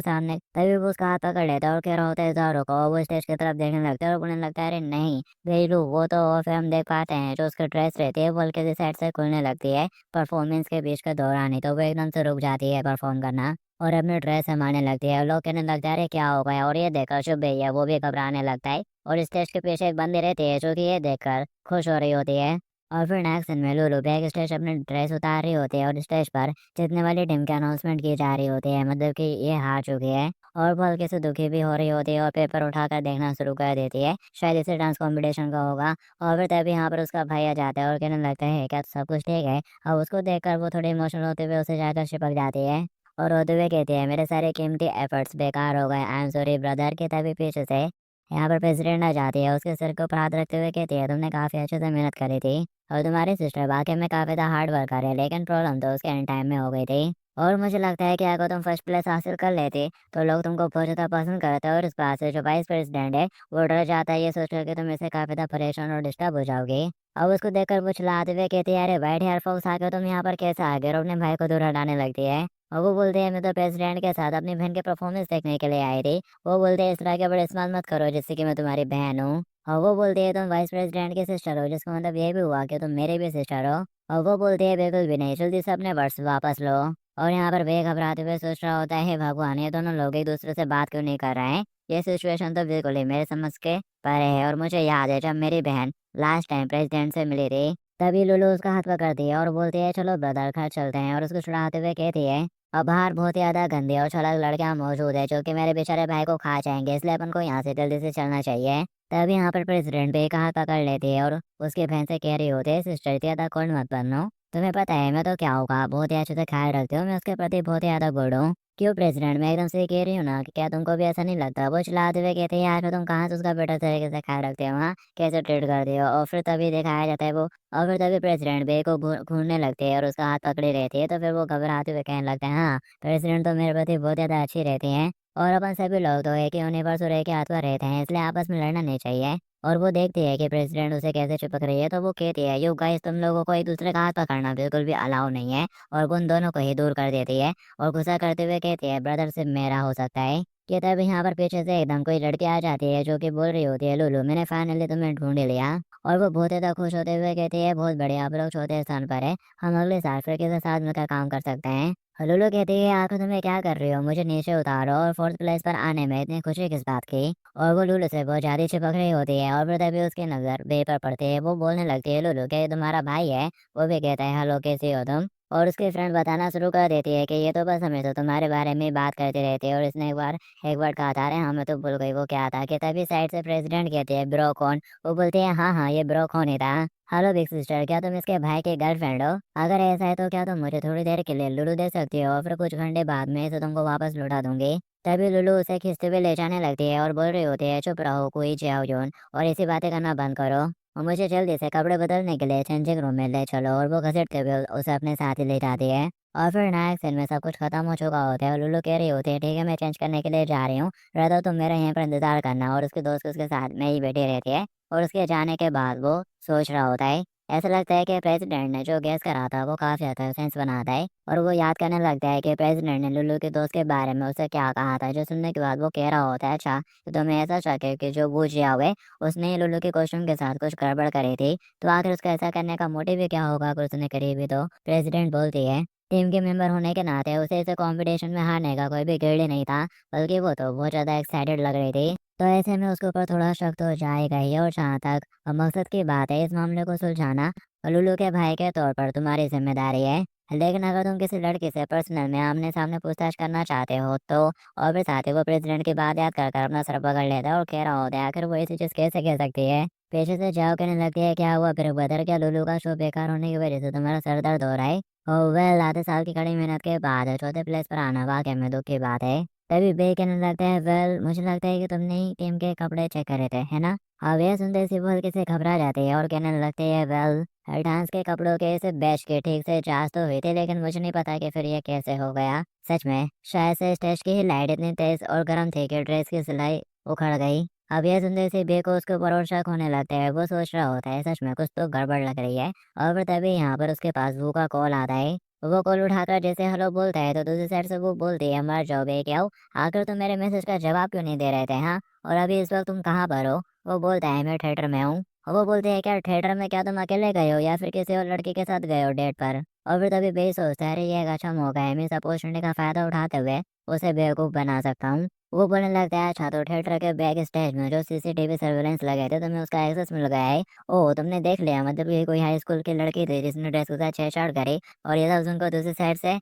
उसका हाथ पकड़ लेता है और कह रहा होता है जाओ रुको, और वो स्टेज की तरफ देखने लगता है और बोलने लगता है अरे नहीं बेलू वो तो। और फिर हम देख पाते हैं जो उसकी ड्रेस रहती है वो हल्के से साइड से खुलने लगती है परफॉर्मेंस के बीच के दौरान ही, तो वो एकदम से रुक जाती है परफॉर्म करना और अपने ड्रेस संभालने लगती है। और लोग कहने लगता है अरे क्या हो गया, और ये देखकर शुभ भैया वो भी घबराने लगता है, और स्टेज के पीछे एक बंदी रहती है जो कि ये देखकर खुश हो रही होती है। और फिर नेक्स्ट दिन में लूलू बैक स्टेज अपनी ड्रेस उतार रही होती है और स्टेज पर जीतने वाली टीम की अनाउंसमेंट की जा रही होती है, मतलब कि ये हार चुकी है। और वो हल्के से दुखी भी हो रही होती है और पेपर उठाकर देखना शुरू कर देती है, शायद इसे डांस कंपटीशन का होगा। और फिर तभी यहाँ पर उसका भाई आ जाता है और कहने लगता है क्या सब कुछ ठीक है? और उसको देखकर वो थोड़ी इमोशनल होते हुए उसे जाकर चिपक जाती है और रोते हुए कहती है मेरे सारे कीमती एफर्ट्स बेकार हो गए, आई एम सॉरी ब्रदर। के तभी पीछे से यहाँ पर प्रेसिडेंट आ जाती है, उसके सिर के ऊपर हाथ रखते हुए कहती है तुमने काफी अच्छे से मेहनत करी थी और तुम्हारी सिस्टर वाकई में काफी ज्यादा हार्ड वर्कर है, लेकिन प्रॉब्लम तो उसके एंड टाइम में हो गई थी। और मुझे लगता है कि अगर तुम फर्स्ट प्लेस हासिल कर लेते तो लोग तुमको बहुत ज्यादा पसंद करते, और इस बात से जो वाइस प्रेसिडेंट है वो डर जाता है ये सोचकर कि तुम इससे काफी ज्यादा परेशान और डिस्टर्ब हो जाओगे। अब उसको देखकर वो चिल्लाते हुए कहती है अरे बैठ यार फोक्स, आके तुम यहाँ पर कैसे आ गए? और अपने भाई को दूर हटाने लगती है। और वो बोलते हैं मैं तो प्रेसिडेंट के साथ अपनी बहन के परफॉर्मेंस देखने के लिए आई थी। वो बोलते हैं इस तरह के बड़े इस्तेमाल मत करो जिससे कि मैं तुम्हारी बहन हूँ। और वो बोलते हैं तुम वाइस प्रेसिडेंट की सिस्टर हो, जिसका मतलब ये भी हुआ कि तुम मेरे भी सिस्टर हो। और वो बोलते हैं बिल्कुल भी नहीं, जल्दी से अपने वर्ड्स वापस लो। और यहाँ पर वे घबराते हुए सोच रहा होता है भगवान ये दोनों लोग एक दूसरे से बात क्यों नहीं कर रहे हैं? ये सिचुएशन तो बिल्कुल ही मेरे समझ के परे है। और मुझे याद है जब मेरी बहन लास्ट टाइम प्रेसिडेंट से मिली थी, तभी लुलु उसका हाथ पकड़ती है और बोलती है चलो ब्रदर घर चलते हैं, और उसको छुड़ाते हुए कहती है अब बाहर बहुत ही ज्यादा गंदी और छलक लड़कियां मौजूद है जो कि मेरे बेचारे भाई को खा जाएंगे, इसलिए अपन को यहाँ से जल्दी से चलना चाहिए। तभी यहाँ पर प्रेसिडेंट भी एक हाथ पकड़ लेती है और उसके बहन से कह रही होती है सिस्टर ज्यादा कोल्ड मत बनो, तुम्हें पता है मैं तो क्या होगा, बहुत ही अच्छे से ख्याल रखते हो, मैं उसके प्रति बहुत ही ज़्यादा गुड हूँ। क्यों प्रेसिडेंट, मैं एकदम सही कह रही हूँ ना कि क्या तुमको भी ऐसा नहीं लगता? वो चिल्लाते हुए कहते हैं यार फिर तुम कहाँ से उसका बेटर तरीके से ख्याल रखते हो, हाँ? कैसे ट्रीट करते हो? और फिर तभी दिखाया जाता है वो, और फिर तभी प्रेसिडेंट बे को घूरने लगते हैं और उसका हाथ पकड़ी रहती है, तो फिर वो घबराते हुए कहने लगते हैं हाँ, प्रेसिडेंट तो मेरे प्रति बहुत ज़्यादा अच्छी रहती हैं, और अपन सभी लोग तो एक ही यूनिवर्स और एक ही हाथ पर रहते हैं, इसलिए आपस में लड़ना नहीं चाहिए। और वो देखती है कि प्रेसिडेंट उसे कैसे चिपक रही है, तो वो कहती है यू गाइस, तुम लोगों को एक दूसरे का हाथ पकड़ना बिल्कुल भी अलाउ नहीं है, और वो उन दोनों को ही दूर कर देती है और गुस्सा करते हुए कहती है ब्रदर सिर्फ मेरा हो सकता है। कि तब यहाँ पर पीछे से एकदम कोई लड़की आ जाती है जो कि बोल रही होती है लुलु, मैंने फाइनली तुम्हें ढूंढ लिया। और वो बहुत ज़्यादा खुश होते हुए कहती है बहुत बढ़िया, आप लोग चौथे स्थान पर है, हम अगले साल फिर किसी साथ मिलकर काम कर सकते हैं। लुलु कहती है आखिर तुम्हें क्या कर रही हो, मुझे नीचे उतारो, और फोर्थ प्लेस पर आने में इतनी खुशी किस बात की? और वो लुलु से बहुत ज़्यादा चिपक रही होती है, और फिर तभी उसकी नज़र बे पर पड़ती है, वो बोलने लगती है लुलु क्या ये तुम्हारा भाई है? वो भी कहता है हेलो कैसी हो तुम? और उसकी फ्रेंड बताना शुरू कर देती है कि ये तो बस हमेशा तुम्हारे बारे में ही बात करती रहती है, और इसने एक वर्ड कहा था, अरे हाँ मैं तो भूल गई वो क्या था। कि तभी साइड से प्रेसिडेंट कहती है ब्रो कौन? वो बोलती है हाँ हाँ ये ब्रो कौन ही था। हेलो बिग सिस्टर, क्या तुम इसके भाई के गर्लफ्रेंड हो? अगर ऐसा है तो क्या तुम मुझे थोड़ी देर के लिए लुलु दे सकती हो, और फिर कुछ घंटे बाद में इसे तुमको वापस लौटा दूंगी। तभी लुलु उसे खींचते हुए ले जाने लगती है और बोल रही होती है चुप रहो कोई जाओ जोन, और ऐसी बातें करना बंद करो, और मुझे जल्दी से कपड़े बदलने के लिए चेंजिंग रूम में ले चलो। और वो घसीटते हुए उसे अपने साथ ही ले जाती है। और फिर नायक सीन में सब कुछ खत्म हो चुका होता है, और लुलु कह रही होती है ठीक है मैं चेंज करने के लिए जा रही हूँ, रहता तुम मेरा यहीं पर इंतजार करना। और उसके दोस्त उसके साथ में ही बैठी रहती है, और उसके जाने के बाद वो सोच रहा होता है। ऐसा लगता है कि प्रेसिडेंट ने जो गैस करा था वो काफी ज़्यादा सेंस बनाता है, और वो याद करने लगता है कि प्रेसिडेंट ने लुल्लू के दोस्त के बारे में उसे क्या कहा था, जो सुनने के बाद वो कह रहा होता है अच्छा तो तुम्हें ऐसा शक है कि जो बूझ गया हुए उसने ही लुल्लू के कॉस्ट्यूम के साथ कुछ गड़बड़ करी थी, तो आखिर उसका ऐसा करने का मोटिव भी क्या होगा अगर उसने करी भी? तो प्रेसिडेंट बोलती है टीम के मेंबर होने के नाते उसे इस कंपटीशन में हारने का कोई भी गिल्ड नहीं था, बल्कि वो तो बहुत ज़्यादा एक्साइटेड लग रही थी। तो ऐसे में उसके ऊपर थोड़ा शक तो जाएगा ही। और जहाँ तक मकसद की बात है, इस मामले को सुलझाना लुल्लू के भाई के तौर पर तुम्हारी जिम्मेदारी है। लेकिन अगर तुम किसी लड़की से पर्सनल में आमने सामने पूछताछ करना चाहते हो तो, और फिर साथ ही वो प्रेसिडेंट की बात याद कर अपना सर पकड़ लेता है और कह रहा होता है आखिर वो ऐसी चीज कैसे कह सकती है? पीछे से जाओ कहने लगती है क्या हुआ फिर बदर, क्या लुल्लू का शो बेकार होने की वजह से तुम्हारा सर दर्द हो रहा है? ओह वेल, आधे साल की कड़ी मेहनत के बाद चौथे प्लेस पर आना वाकई में दुख की बात है। तभी बे कहने लगता है वेल, मुझे लगता है कि तुमने ही टीम के कपड़े चेक करे थे है ना? अब यह सुनते सी बोल के से घबरा जाती है और कहने लगती है वेल, डांस के कपड़ों के इसे बैच के ठीक से जांच तो हुई थी, लेकिन मुझे नहीं पता कि फिर ये कैसे हो गया। सच में शायद से स्टेज की ही लाइट इतनी तेज और गर्म थी कि ड्रेस की सिलाई उखड़ गई। अब यह सुनते से बे को उसके ऊपर और शक होने लगता है, वो सोच रहा होता है सच में कुछ तो गड़बड़ लग रही है। और फिर तभी यहाँ पर उसके पास वो का कॉल आता है। वो कॉल उठाकर जैसे हेलो बोलता है, तो दूसरी साइड से वो बोलती है मर जाओ बे, क्या हो? आखिर तुम मेरे मैसेज का जवाब क्यों नहीं दे रहे थे, हाँ? और अभी इस वक्त तुम कहाँ पर हो? वो बोलता है मैं थिएटर में हूँ। और वो बोलते हैं क्या थिएटर में, क्या तुम अकेले गए हो या फिर किसी और लड़की के साथ गए हो डेट पर? और फिर तभी बे सोचता है अरे ये एक अच्छा मौका है, मैं इस अपॉर्चुनिटी का फायदा उठाते हुए उसे बेवकूफ़ बना सकता हूँ। वो बोलने लगता है अच्छा तो थिएटर के बैक स्टेज में जो सीसीटीवी सर्वेलेंस लगे थे तुम्हें उसका एक्सेस मिल गया है? ओह तुमने देख लिया, मतलब ये कोई हाई स्कूल की लड़की थी जिसने ड्रेस के साथ छेड़छाड़ करी। और ये सब सुनकर दूसरी साइड से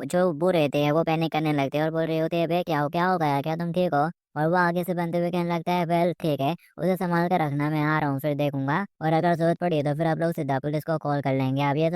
जो बुरे थे वो पैनिक करने लगते हैं और बोल रही होती है बे क्या हो गया, क्या तुम ठीक हो? और वो आगे से बनते हुए कहने लगता है वेल ठीक है, उसे संभाल कर रखना, मैं आ रहा हूँ फिर देखूंगा, और अगर जरूरत पड़ी तो फिर आप लोग सीधा पुलिस को कॉल कर लेंगे। अब ये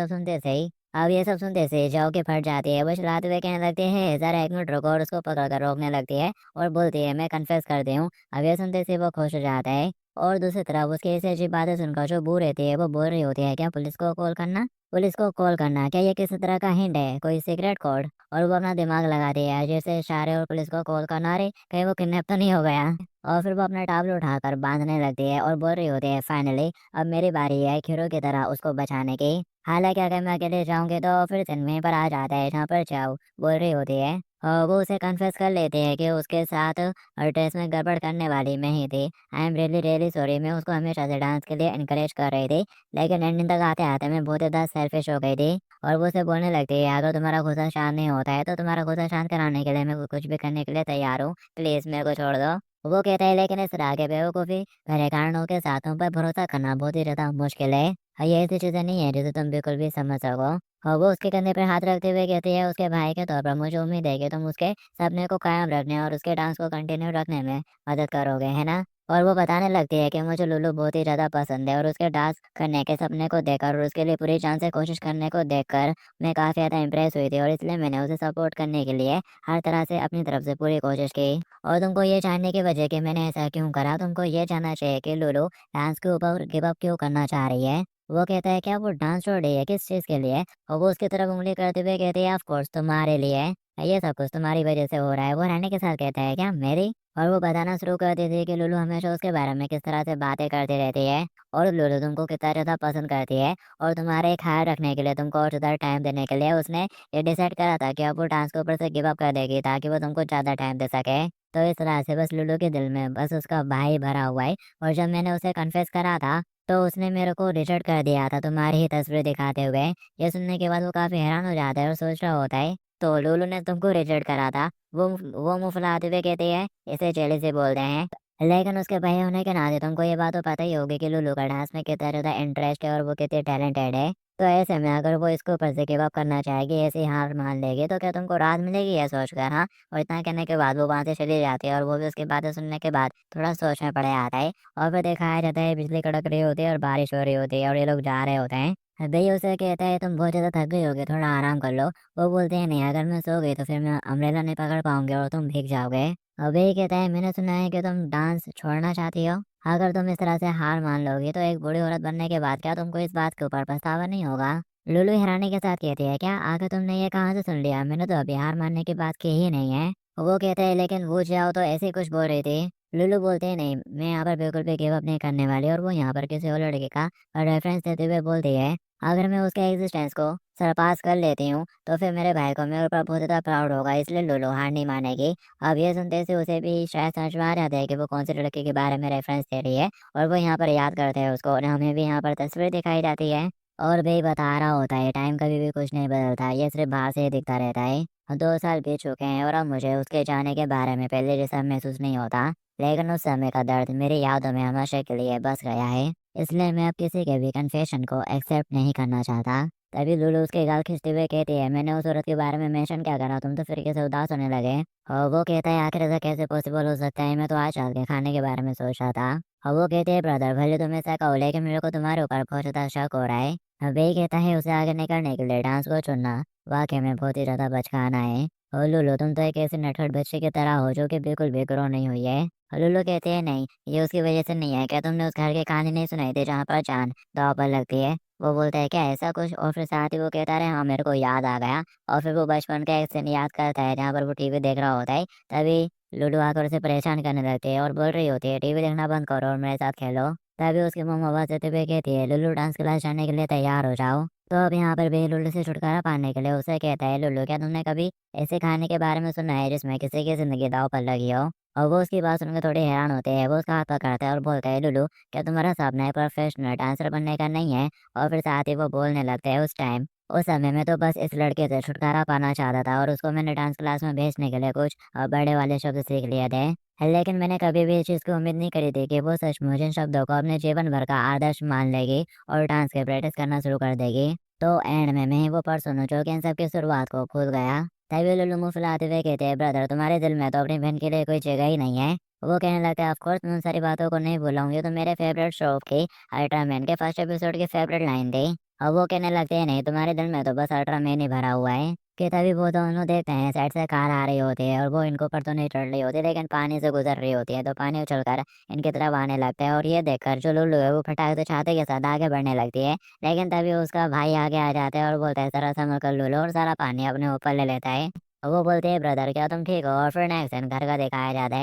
सब सुनते से जाओ के फट जाती है, वो चलाते हुए कहने लगती है जरा एक मिनट रुको, और उसको पकड़ कर रोकने लगती है और बोलती है मैं कन्फेस कर दी हूँ। अब ये सुनते से वो खुश हो जाता है। और दूसरी तरफ उसकी ऐसी अजीब बातें सुनकर जो बू रहती है वो बोल रही होती है क्या पुलिस को कॉल करना? पुलिस को कॉल करना क्या ये किसी तरह का हिंट है, कोई सीक्रेट कोड? और वो अपना दिमाग लगाती है जैसे इशारे, और पुलिस को कॉल करना, अरे कहीं वो किडनैप तो नहीं हो गया? और फिर वो अपना टावल उठाकर बांधने लगती है और बोल रही होती है फाइनली अब मेरी बारी है एक हीरो की तरह उसको बचाने की। हालांकि अगर मैं अकेले जाऊंगी तो फिर दिन वहीं पर आ जाता है जहाँ पर जाओ बोल रही होती है। और वो उसे कन्फेस कर लेते हैं कि उसके साथ ड्रेस में गड़बड़ करने वाली मैं ही थी। I am really really sorry, मैं उसको हमेशा से डांस के लिए इनकरेज कर रही थी, लेकिन एंडिंग तक आते आते मैं बहुत ज़्यादा सेल्फिश हो गई थी। और वो उसे बोलने लगती है अगर तुम्हारा गुस्सा शांत नहीं होता है तो तुम्हारा गुस्सा शांत कराने के लिए मैं कुछ भी करने के लिए तैयार हूँ, प्लीज़ मेरे को छोड़ दो। वो कहता है लेकिन इस तरह के बेवकूफ़ी भरे कारणों के साथ तुम पर भरोसा करना बहुत ही ज़्यादा मुश्किल है। ये ऐसी चीज़ें नहीं है जिसे तुम बिल्कुल भी समझ सको। और वो उसके कंधे पर हाथ रखते हुए कहती है उसके भाई के तौर पर मुझे उम्मीद है कि तुम उसके सपने को कायम रखने और उसके डांस को कंटिन्यू रखने में मदद करोगे, है ना? और वो बताने लगती है कि मुझे लुलु बहुत ही ज़्यादा पसंद है और उसके डांस करने के सपने को देखकर और उसके लिए पूरी जान से कोशिश करने को देखकर मैं काफ़ी ज़्यादा इम्प्रेस हुई थी और इसलिए मैंने उसे सपोर्ट करने के लिए हर तरह से अपनी तरफ से पूरी कोशिश की। और तुमको ये जानने की वजह कि मैंने ऐसा क्यों करा, तुमको ये जानना चाहिए कि लुलु डांस के ऊपर गिव अप क्यों करना चाह रही है। वो कहता है क्या वो डांस छोड़ रही है, किस चीज़ के लिए? और वो उसकी तरफ उंगली करते हुए कहती है ऑफ कोर्स तुम्हारे लिए, ये सब कुछ तुम्हारी वजह से हो रहा है। वो रहने के साथ कहता है क्या मेरी? और वो बताना शुरू कर देती है कि लुलु हमेशा उसके बारे में किस तरह से बातें करती रहती है और लुलु तुमको कितना ज़्यादा पसंद करती है और तुम्हारे ख्याल रखने के लिए, तुमको और ज़्यादा टाइम देने के लिए उसने ये डिसाइड करा था कि अब वो डांस के ऊपर से गिव अप कर देगी ताकि वो तुमको ज़्यादा टाइम दे सके। तो इस तरह से बस लुलु के दिल में बस उसका भाई भरा हुआ है। और जब मैंने उसे कन्फेस करा था तो उसने मेरे को रिजेक्ट कर दिया था तुम्हारी ही तस्वीर दिखाते हुए। ये सुनने के बाद वो काफ़ी हैरान हो जाता है और सोच रहा होता है तो लुलु ने तुमको रिजेक्ट करा था। वो मुँह फुलाते हुए कहती है इसे जेलसी बोलते हैं। लेकिन उसके भई होने के नाते तुमको ये बात तो पता ही होगी कि लुलु का डांस में कितना ज़्यादा इंटरेस्ट है और वो कितनी टैलेंटेड है। तो ऐसे में अगर वो इसके ऊपर से गिव अप करना चाहेगी, ऐसे ही हार मान लेगी तो क्या तुमको राहत मिलेगी ये सोचकर, हाँ? और इतना कहने के बाद वो वहाँ से चली जाती है और वो भी उसकी बातें सुनने के बाद थोड़ा सोच में पड़ जाता है। और फिर दिखाया जाता है बिजली कड़क रही होती है और बारिश हो रही होती है और ये लोग जा रहे होते हैं। भई उसे कहता है तुम बहुत ज़्यादा थक गई होगी, थोड़ा आराम कर लो। वो बोलते हैं नहीं, अगर मैं सो गई तो फिर मैं अम्ब्रेला नहीं पकड़ पाऊँगी और तुम भीग जाओगे। अभय कहता है मैंने सुना है कि तुम डांस छोड़ना चाहती हो। अगर तुम इस तरह से हार मान लोगी तो एक बूढ़ी औरत बनने के बाद क्या तुमको इस बात के ऊपर पछतावा नहीं होगा? लुलु हैरानी के साथ कहती है क्या आखिर तुमने ये कहाँ से सुन लिया? मैंने तो अभी हार मानने की बात की ही नहीं है। वो कहते हैं लेकिन वो जाओ तो ऐसे ही कुछ बोल रही थी। लुलु बोलते हैं नहीं, मैं यहाँ पर बिल्कुल भी गिव अप नहीं करने वाली। और वो यहाँ पर किसी और लड़के का रेफरेंस देते हुए बोलती है अगर मैं उसके एग्जिस्टेंस को सरपास कर लेती हूँ तो फिर मेरे भाई को मेरे ऊपर बहुत ज़्यादा प्राउड होगा, इसलिए लुलु हार नहीं मानेगी। अब ये सुनते से उसे भी शायद समझ में आ जाता है कि वो कौन से लड़के के बारे में रेफरेंस दे रही है और वो यहाँ पर याद करते हैं उसको और हमें भी यहाँ पर तस्वीर दिखाई जाती है। और भी बता रहा होता है टाइम कभी भी कुछ नहीं बदलता, ये सिर्फ बाहर से ही दिखता रहता है। 2 साल बीत चुके हैं और अब मुझे उसके जाने के बारे में पहले जैसा महसूस नहीं होता, लेकिन उस समय का दर्द मेरी यादों में हमेशा के लिए बस गया है। इसलिए मैं अब किसी के भी कन्फेशन को एक्सेप्ट नहीं करना चाहता। तभी लुलु उसके गाल खींचते हुए कहती है मैंने उस औरत के बारे में मेंशन क्या करा, तुम तो फिर कैसे उदास होने लगे? और वो कहता है आखिर ऐसा कैसे पॉसिबल हो सकता है, मैं तो आज रात के खाने के बारे में सोच रहा था। और वो कहते हैं ब्रदर भले तुम ऐसा कहो लेकिन मेरे को तुम्हारे ऊपर बहुत ज़्यादा शक हो रहा है। अब यही कहता है उसे आगे निकलने के लिए डांस को चुनना वाकई में बहुत ही ज़्यादा बचकाना है। और लुलु तुम तो एक ऐसे नटखट बच्चे की तरह हो जो कि बिल्कुल भी ग्रो नहीं हुई है। और लुलु कहते हैं नहीं, ये उसकी वजह से नहीं है। क्या तुमने उस घर की कहानी नहीं सुनाई थी जहाँ पर जान दांव पर लगती है? वो बोलता है क्या ऐसा कुछ? और फिर साथ ही वो कहता है हाँ मेरे को याद आ गया। और फिर वो बचपन का एक सीन याद करता है जहाँ पर वो टीवी देख रहा होता है। तभी लुलु आकर उसे परेशान करने लगती है और बोल रही होती है टीवी देखना बंद करो और मेरे साथ खेलो। तभी उसकी मम्मा आवाज देते हुए कहती है लुलु डांस क्लास जाने के लिए तैयार हो जाओ। तो अब यहाँ पर भी लुलु से छुटकारा पाने के लिए उसे कहता है लुलु क्या तुमने कभी ऐसे खाने के बारे में सुना है जिसमें किसी की जिंदगी दांव पर लगी हो? और वो उसकी बात सुनकर थोड़ी हैरान होते हैं। वो उसका हाथ पकड़ता है और बोलता है लुलु क्या तुम्हारा सपना एक प्रोफेशनल डांसर बनने का नहीं है? और फिर साथ ही वो बोलने लगते हैं उस समय में तो बस इस लड़के से छुटकारा पाना चाहता था और उसको मैंने डांस क्लास में भेजने के लिए कुछ बड़े वाले शब्द सीख लिए थे। लेकिन मैंने कभी भी इस चीज़ की उम्मीद नहीं करी थी कि वो सचमुच इन शब्दों को अपने जीवन भर का आदर्श मान लेगी और डांस की प्रैक्टिस करना शुरू कर देगी। तो एंड में मैं ही वो पर्सन हूँ जो कि इन सब की शुरुआत को भूल गया। तभी लुलु मुँह फुलाते हुए कहते हैं ब्रदर तुम्हारे दिल में तो अपनी बहन के लिए कोई जगह ही नहीं है। वो कहने लगता है ऑफ कोर्स मैं उन सारी बातों को नहीं भूला हूँ, ये तो मेरे फेवरेट शो की अल्ट्रामैन के फर्स्ट एपिसोड की फेवरेट लाइन थी। अब वो कहने लगते हैं नहीं तुम्हारे दिल में तो बस अल्ट्रामैन ही भरा हुआ है। कि तभी वो दोनों देखते हैं साइड से कार आ रही होती है और वो इनको ऊपर तो नहीं चढ़ रही होती लेकिन पानी से गुजर रही होती है। तो पानी उछलकर इनकी तरफ आने लगता है और ये देखकर जो लुल्लू है वो फटाक से छाते के साथ आगे बढ़ने लगती है। लेकिन तभी उसका भाई आगे आ जाता है और बोलता है जरा संभल कर लुल्लू, और सारा पानी अपने ऊपर ले लेता है। वो बोलते हैं ब्रदर क्या तुम ठीक हो? और फिर नेक्स्ट सीन घर का दिखाया जाता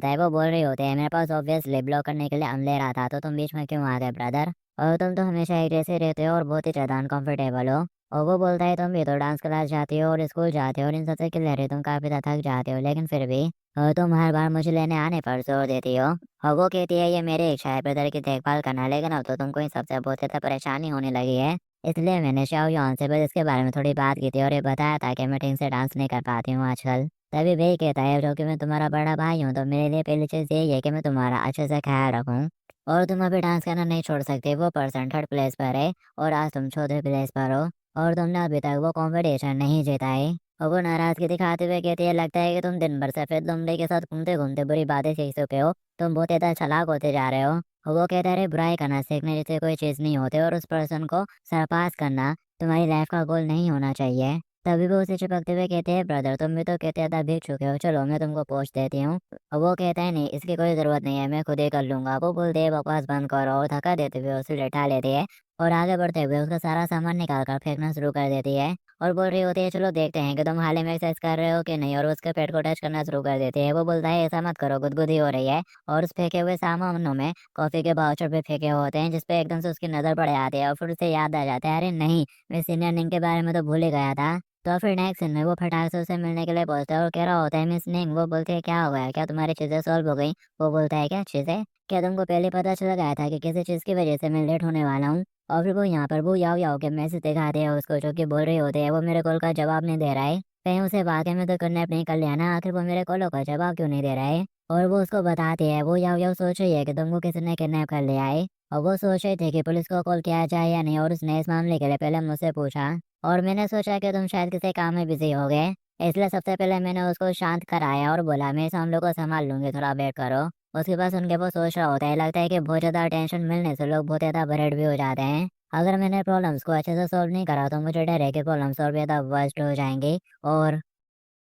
है। वो बोल रही होते हैं मेरे पास ऑब्वियसली ब्लॉक करने के लिए अमलेरा था तो तुम बीच में क्यों आ गए ब्रदर? और तुम तो हमेशा एक जैसे रहते हो और बहुत ही ज़्यादा अनकंफर्टेबल हो। और वो बोलता है तुम भी तो डांस क्लास जाती हो और स्कूल जाते हो और इन सबसे क्लियर है तुम काफ़ी ज़्यादा थक जाते हो, लेकिन फिर भी तुम हर बार मुझे लेने आने पर जोर देती हो। और वो कहती है ये मेरे इच्छा है ब्रदर की देखभाल करना, लेकिन अब तो तुमको इन सबसे बहुत ज़्यादा परेशानी होने लगी है। इसलिए मैंने शाओ यॉन से बस इसके बारे में थोड़ी बात की थी और ये बताया था कि मैं ठीक से डांस नहीं कर पाती हूँ आजकल। तभी वही कहता है जो कि मैं तुम्हारा बड़ा भाई हूँ तो मेरे लिए पहली चीज़ यही है कि मैं तुम्हारा अच्छे से ख्याल रखूँ। और तुम अभी डांस करना नहीं छोड़ सकते, वो पर्सन थर्ड प्लेस पर है और आज तुम चौथे प्लेस पर हो और तुमने अभी तक वो कंपटीशन नहीं जीता है। और वो नाराजगी दिखाते हुए कहती है, लगता है कि तुम दिन भर सफेद लोमड़ी के साथ घूमते घूमते बुरी बातें सीख चुके हो, तुम बहुत ज्यादा चालाक होते जा रहे हो। और वो कहता है, अरे बुराई करना सीखने जैसे कोई चीज नहीं होते, और उस पर्सन को सरपास करना तुम्हारी लाइफ का गोल नहीं होना चाहिए। तभी वो उसे चिपकते हुए कहते हैं, ब्रदर तुम भी तो कहते ज्यादा भीग चुके हो, चलो मैं तुमको पोछ देती हूँ। और वो कहता है, नहीं इसकी कोई जरूरत नहीं है, मैं खुद ही कर लूंगा। वो बोलते है, बकवास बंद करो, और धक्का देते हुए उसे लेटा लेती है और आगे बढ़ते हुए उसका सारा सामान निकाल कर फेंकना शुरू कर देती है। और बोल रही होती है, चलो देखते हैं कि तुम हाल ही में एक्सरसाइज कर रहे हो कि नहीं, और उसके पेट को टच करना शुरू कर देती है। वो बोलता है, ऐसा मत करो, गुदगुदी हो रही है। और उस फेंके हुए सामानों में कॉफी के बाउचर पे फेंके होते हैं, जिसपे एकदम से उसकी नजर पड़ जाती है और फिर उसे याद आ जाता है, अरे नहीं मैं सीनियर निंग के बारे में तो भूल ही गया था। तो फिर नेक्स्ट सीन में वो फटाक से उसे मिलने के लिए पहुंचता है और कह रहा होता है, मिस निंग। वो बोलती है, क्या हो गया, क्या तुम्हारी चीजें सॉल्व हो गई? वो बोलता है, क्या चीजें? क्या तुमको पहले पता चल गया था कि किसी चीज की वजह से मैं लेट होने वाला हूँ? और फिर वो यहाँ पर वो याओ याओ के मैसेज दिखाते हैं उसको, जो कि बोल रहे होते हैं, वो मेरे कॉल का जवाब नहीं दे रहा है, कहीं उसे वाकई में तो किडनैप नहीं कर लिया ना, आखिर वो मेरे कॉलों का जवाब क्यों नहीं दे रहा है? और वो उसको बताते हैं, वो याओ याओ सोच रही है कि तुमको किसी ने किडनैप कर लिया है, और वो सोच रहे थे कि पुलिस को कॉल किया जाए या नहीं, और उसने इस मामले के लिए पहले मुझसे पूछा। और मैंने सोचा कि तुम शायद किसी काम में बिजी हो गए, इसलिए सबसे पहले मैंने उसको शांत कराया और बोला, मैं इस मामले को संभाल लूंगी, थोड़ा वेट करो। उसके बाद सुन के वो सोच रहा होता है, लगता है कि बहुत ज्यादा टेंशन मिलने से लोग बहुत ज्यादा बरेड भी हो जाते हैं। अगर मैंने प्रॉब्लम्स को अच्छे से सॉल्व नहीं करा तो मुझे डर है कि प्रॉब्लम्स और भी ज्यादा वर्स्ट हो जाएंगी। और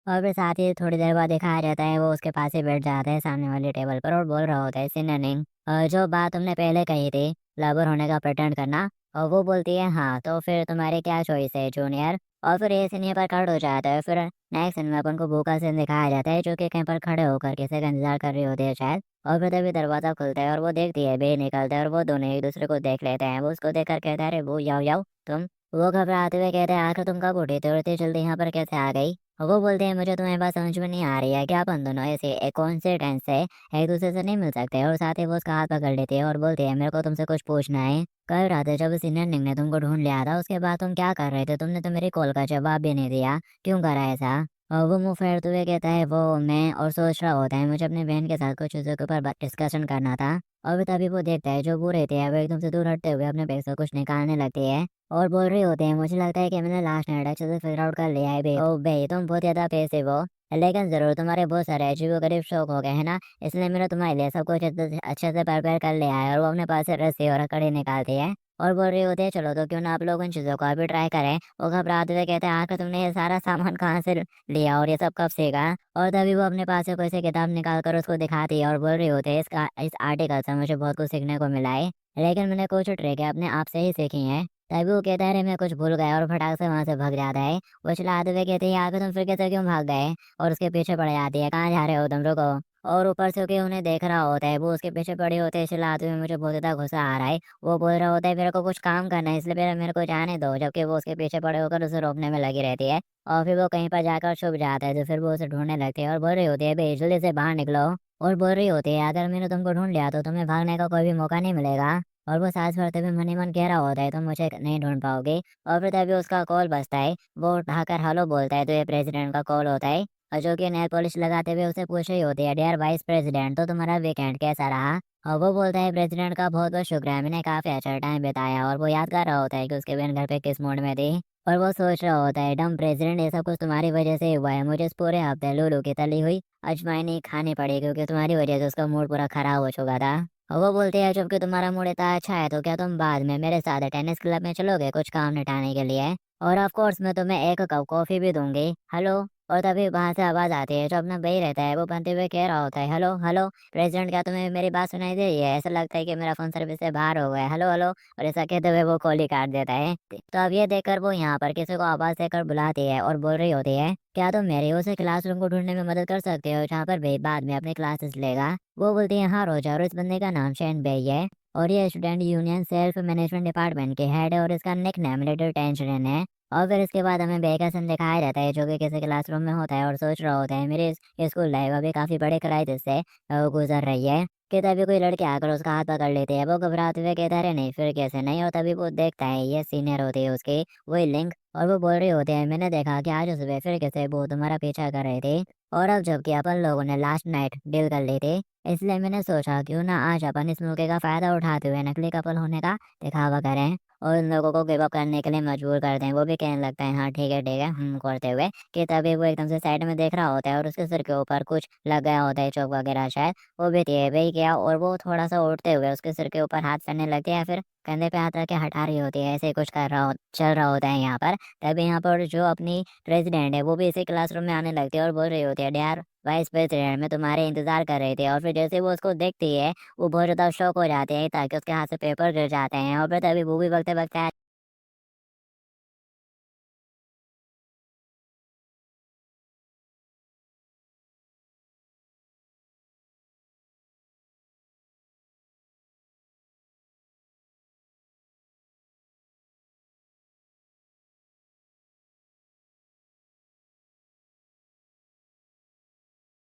फिर साथ ही थोड़ी देर बाद दिखाया जाता है, वो उसके पास ही बैठ जाता है सामने वाली टेबल पर और बोल रहा होता है, सिननिंग जो बात तुमने पहले कही थी, लवर होने का प्रिटेंड करना। और वो बोलती है, हाँ तो फिर तुम्हारी क्या चॉइस है जूनियर? और फिर ये सीन यहाँ पर कट हो जाता है। फिर नेक्स्ट सीन में अपन को भूखा सीन दिखाया जाता है, जो कि कहीं पर खड़े होकर किसी का इंतजार कर रही होती है शायद। और फिर तभी दरवाजा खुलता है और वो देखती है बे निकलता है, और वो दोनों एक दूसरे को देख लेते हैं। वो उसको देखकर कहता है, अरे वो याओ याओ तुम। वो घबराते हुए कहते हैं, आखिर तुम कब उठी थी और इतनी जल्दी यहाँ पर कैसे आ गई? वो बोलते हैं, मुझे तुम्हारी बात समझ में नहीं आ रही है क्या, अपन दोनों ऐसे एक कोइंसिडेंस से एक दूसरे से नहीं मिल सकते? और साथ ही वो उसका हाथ पकड़ लेती है और बोलती है, मेरे को तुमसे कुछ पूछना है। कल रात जब सीनियर निंग ने तुमको ढूंढ लिया था, उसके बाद तुम क्या कर रहे थे? तुमने तो मेरी कॉल का जवाब भी नहीं दिया, क्यों करा ऐसा? और वो मुंह फेरते हुए कहता है, वो मैं और सोच रहा होता है, मुझे अपनी बहन के साथ कुछ चीज़ों के ऊपर डिस्कशन करना था। और फिर तभी वो देखता है, जो बूढ़े थे वो एकदम से दूर हटते हुए अपने बैग से कुछ निकालने लगती है और बोल रहे होते हैं, मुझे लगता है कि मैंने लास्ट नाइट अच्छे से फिगर आउट कर लिया है बे। ओ बे तुम बहुत ज्यादा पैसे हो, लेकिन जरूर तुम्हारे बहुत सारे अजीब गरीब शौक हो गए हैं ना, इसलिए मैंने तुम्हारे लिए सब कुछ अच्छे से प्रिपेयर कर लिया है। और वो अपने पास से रस्सी और कड़ी निकालती है और बोल रही होती है, चलो तो क्यों ना आप लोग इन चीजों को अभी ट्राई करें। वो घबराते हुए कहते हैं, आखिर तुमने ये सारा सामान कहाँ से लिया और ये सब कब सीखा? और तभी वो अपने पास से कोई सी किताब निकाल कर उसको दिखाती है और बोल रही होती है, इस आर्टिकल से मुझे बहुत कुछ सीखने को मिला है, लेकिन मैंने कुछ ट्रिक अपने आप से ही सीखी है। तभी वो कहता है, अरे मैं कुछ भूल गया, और फटाक से वहां से भाग जाता है। वो चिल्लाते हुए कहते हैं, आगे तुम फिर कैसे क्यों भाग गए? और उसके पीछे पड़ जाती है, कहाँ जा रहे हो तुम, रुको। और ऊपर से कि उन्हें देख रहा होता है, वो उसके पीछे पड़े होते हैं चिल्लाते हुए, मुझे बहुत ज्यादा गुस्सा आ रहा है। वो बोल रहा होता है, मेरे को कुछ काम करना है, इसलिए मेरे को जाने दो, जबकि वो उसके पीछे पड़े होकर उसे रोकने में लगी रहती है। और फिर वो कहीं पर जाकर छुप जाता है, तो फिर वो उसे ढूंढने लगती है और बोल रही होती है, बे जल्दी से बाहर निकलो। और बोल रही होती है, अगर मैंने तुमको ढूंढ लिया तो तुम्हें भागने का कोई भी मौका नहीं मिलेगा। और वो सांस भरते हुए मन ही मन कह रहा होता है, तुम मुझे नहीं ढूंढ पाओगे। और फिर तभी उसका कॉल बजता है, वो उठाकर हेलो बोलता है, तो ये प्रेसिडेंट का कॉल होता है। और जो कि नेल पॉलिश लगाते हुए उसे पूछ रही होती है, डियर वाइस प्रेसिडेंट, तो तुम्हारा वीकेंड कैसा रहा? और वो बोलता है, प्रेसिडेंट का बहुत बहुत शुक्रिया, मैंने काफी अच्छा टाइम बिताया। और वो याद कर रहा होता है कि उसके बहन घर पे किस मूड में थी। और वो सोच रहा होता है, डम प्रेसिडेंट, ये सब कुछ तुम्हारी वजह से ही हुआ है, मुझे इस पूरे हफ्ते लूलू की तली हुई अजवाइन ही खानी पड़ी, क्योंकि तुम्हारी वजह से उसका मूड पूरा खराब हो चुका था। और वो बोलते हैं, जबकि तुम्हारा मूड इतना अच्छा है, तो क्या तुम बाद में मेरे साथ टेनिस क्लब में चलोगे कुछ काम निटाने के लिए? और ऑफ कोर्स मैं तुम्हें एक कप कॉफी भी दूंगी, हेलो। और तभी वहां से आवाज आती है, जो अपना भाई रहता है वो बनते हुए कह रहा होता है, हेलो हेलो प्रेसिडेंट, क्या तुम्हें मेरी बात सुनाई दे रही है? ऐसा लगता है कि मेरा फोन सर्विस से बाहर हो गया है, हेलो हेलो। और ऐसा कहते हुए वो कॉल ही काट देता है। तो अब ये देखकर वो यहाँ पर किसी को आवाज देकर बुलाती है और बोल रही होती है, क्या तुम मेरे उसे क्लासरूम को ढूंढने में मदद कर सकते हो, जहाँ पर भाई बाद में अपने क्लासेस लेगा? वो बोलती है, हाँ रोजा, और इस बंदे का नाम शैन बेई है, और ये student union self management department के हेड है, और इसका निक नेम लिटिल टेंशन है। और फिर इसके बाद हमें बेकसन दिखाया जाता है, जो कि किसी क्लासरूम में होता है और सोच रहा होता है, मेरी स्कूल लाइफ अभी काफी बड़े क्राइसिस से गुजर रही है। कि तभी कोई लड़के आकर उसका हाथ पकड़ लेते हैं, वो घबराते हुए कहता है, "अरे नहीं फिर कैसे नहीं?" और तभी वो देखता है ये सीनियर होती है उसकी, वही लिंक। और वो बोल रही होती है, मैंने देखा कि आज सुबह फिर कैसे वो तुम्हारा पीछा कर रहे थे, और अब जबकि अपन लोगों ने लास्ट नाइट डील कर ली थी, इसलिए मैंने सोचा क्यों ना आज अपन इस मौके का फायदा उठाते हुए नकली कपल होने का दिखावा करें और उन लोगों को गिव अप करने के लिए मजबूर कर दें। वो भी कहने लगता है हाँ ठीक है करते हुए कि तभी वो एकदम से साइड में देख रहा होता है और उसके सिर के ऊपर कुछ लग गया होता है, चौक वगैरह शायद। वो भी ये वही किया और वो थोड़ा सा उठते हुए उसके सिर के ऊपर हाथ करने लगती है या फिर कंधे पे हाथ रख के हटा रही होती है, ऐसे ही कुछ चल रहा होता है यहाँ पर। तभी यहाँ पर जो अपनी प्रेसिडेंट है वो भी इसी क्लासरूम में आने लगती है और बोल रही होती है, यार वाइस प्रेसिडेंट मैं तुम्हारे इंतजार कर रही थी। और फिर जैसे वो उसको देखती है वो बहुत ज़्यादा शॉक हो जाते हैं ताकि उसके हाथ से पेपर गिर जाते हैं और फिर तभी वो भी बगते बगते